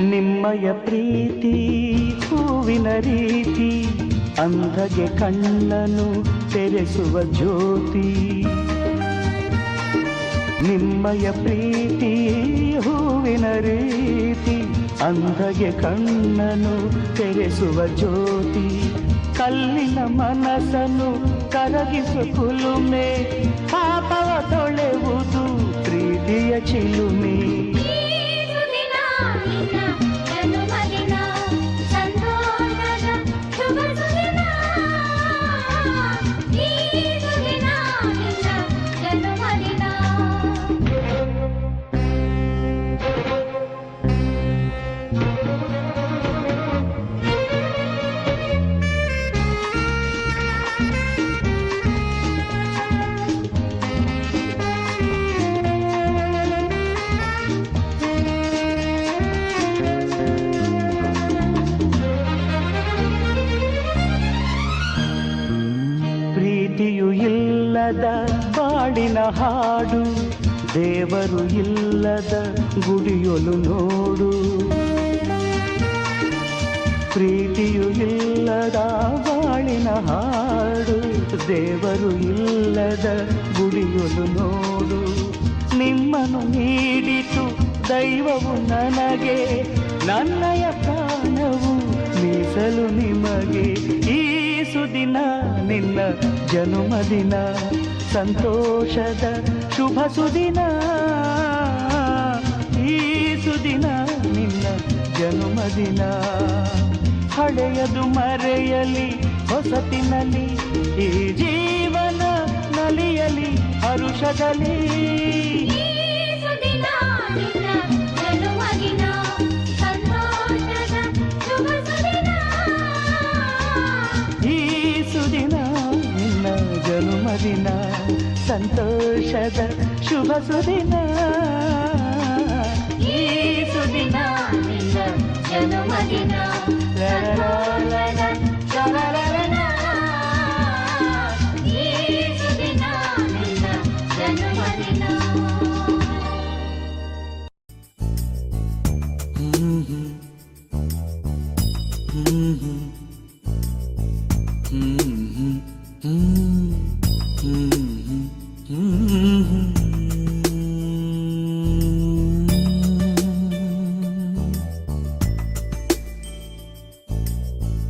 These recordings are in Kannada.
ನಿಮ್ಮಯ ಪ್ರೀತಿ ಹೂವಿನ ರೀತಿ ಅಂಧಗೆ ಕಣ್ಣನು ತೆರೆಸುವ ಜ್ಯೋತಿ. ನಿಮ್ಮಯ ಪ್ರೀತಿ ಹೂವಿನ ರೀತಿ ಅಂಧಗೆ ಕಣ್ಣನು ತೆರೆಸುವ ಜ್ಯೋತಿ. ಕಲ್ಲಿನ ಮನಸ್ಸನ್ನು ಕರಗಿಸು ಕುಲುಮೆ ಪಾಪವ ತೊಳೆವುದು ಪ್ರೀತಿಯ ಚಿಲುಮೆ. ಪ್ರೀತಿಯು ಇಲ್ಲದ ಬಾಳಿನ ಹಾಡು ದೇವರು ಇಲ್ಲದ ಗುಡಿಯೊಲು ನೋಡು. ಪ್ರೀತಿಯು ಇಲ್ಲದ ಬಾಳಿನ ಹಾಡು ದೇವರು ಇಲ್ಲದ ಗುಡಿಯೊಲು ನೋಡು. ನಿಮ್ಮನ್ನು ನೀಡಿತು ದೈವವು ನನಗೆ ನನ್ನಯ ಪ್ರಾಣವು ಮೀಸಲು ನಿಮಗೆ. ಈ ಸುದಿನ ನಿನ್ನ ಜನುಮದಿನ ಸಂತೋಷದ ಶುಭ ಸುದಿನ. ಈ ಸುದಿನ ನಿನ್ನ ಜನುಮದಿನ. ಹಳೆಯದು ಮರೆಯಲಿ ಹೊಸತಿನಲ್ಲಿ ಈ ಜೀವನ ನಲಿಯಲಿ ಹರುಷದಲ್ಲಿ. ಜನುಮದಿನ ಸಂತೋಷದ ಶುಭ ಸುದಿನ. ಈ ಸುದಿನ ನಿನ್ನ ಜನುಮದಿನ. ಈ ಸುದಿನ ನಿನ್ನ ಜನುಮದಿನ.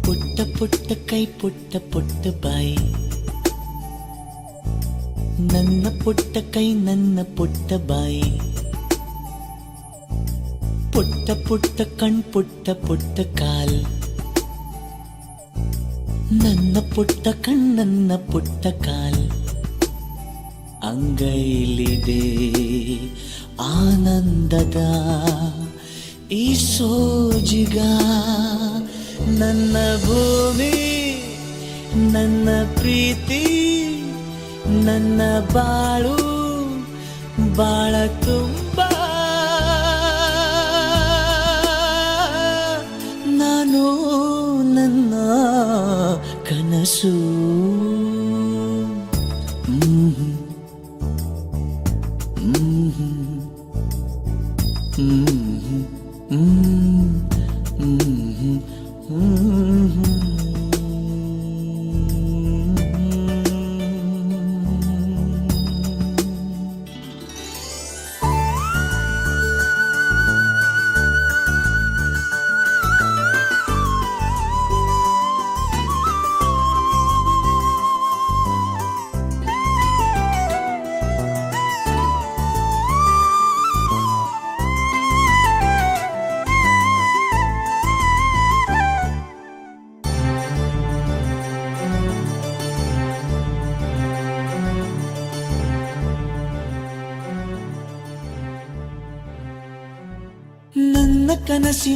ಪುಟ್ಟ ಪುಟ್ಟ ಕೈ ಪುಟ್ಟ ಪುಟ್ಟ ಬಾಯಿ ನನ್ನ ಪುಟ್ಟ ಕೈ ನನ್ನ ಪುಟ್ಟ ಬಾಯಿ. ಪುಟ್ಟ ಪುಟ್ಟ ಕಣ್ ಪುಟ್ಟ ಪುಟ್ಟ ಕಾಲ್ ನನ್ನ ಪುಟ್ಟ ಕಣ್ಣನ್ನ ಪುಟ್ಟ ಕಾಲ್. ಅಂಗೈಲಿದೆ ಆನಂದದ ಈ ಸೋಜಿಗ. ನನ್ನ ಭೂಮಿ ನನ್ನ ಪ್ರೀತಿ ನನ್ನ ಬಾಳು ಬಾಳ ತುಂಬ. ನಾನು ನನ್ನ ಕನಸು. ನನ್ನ ಕನಸಿ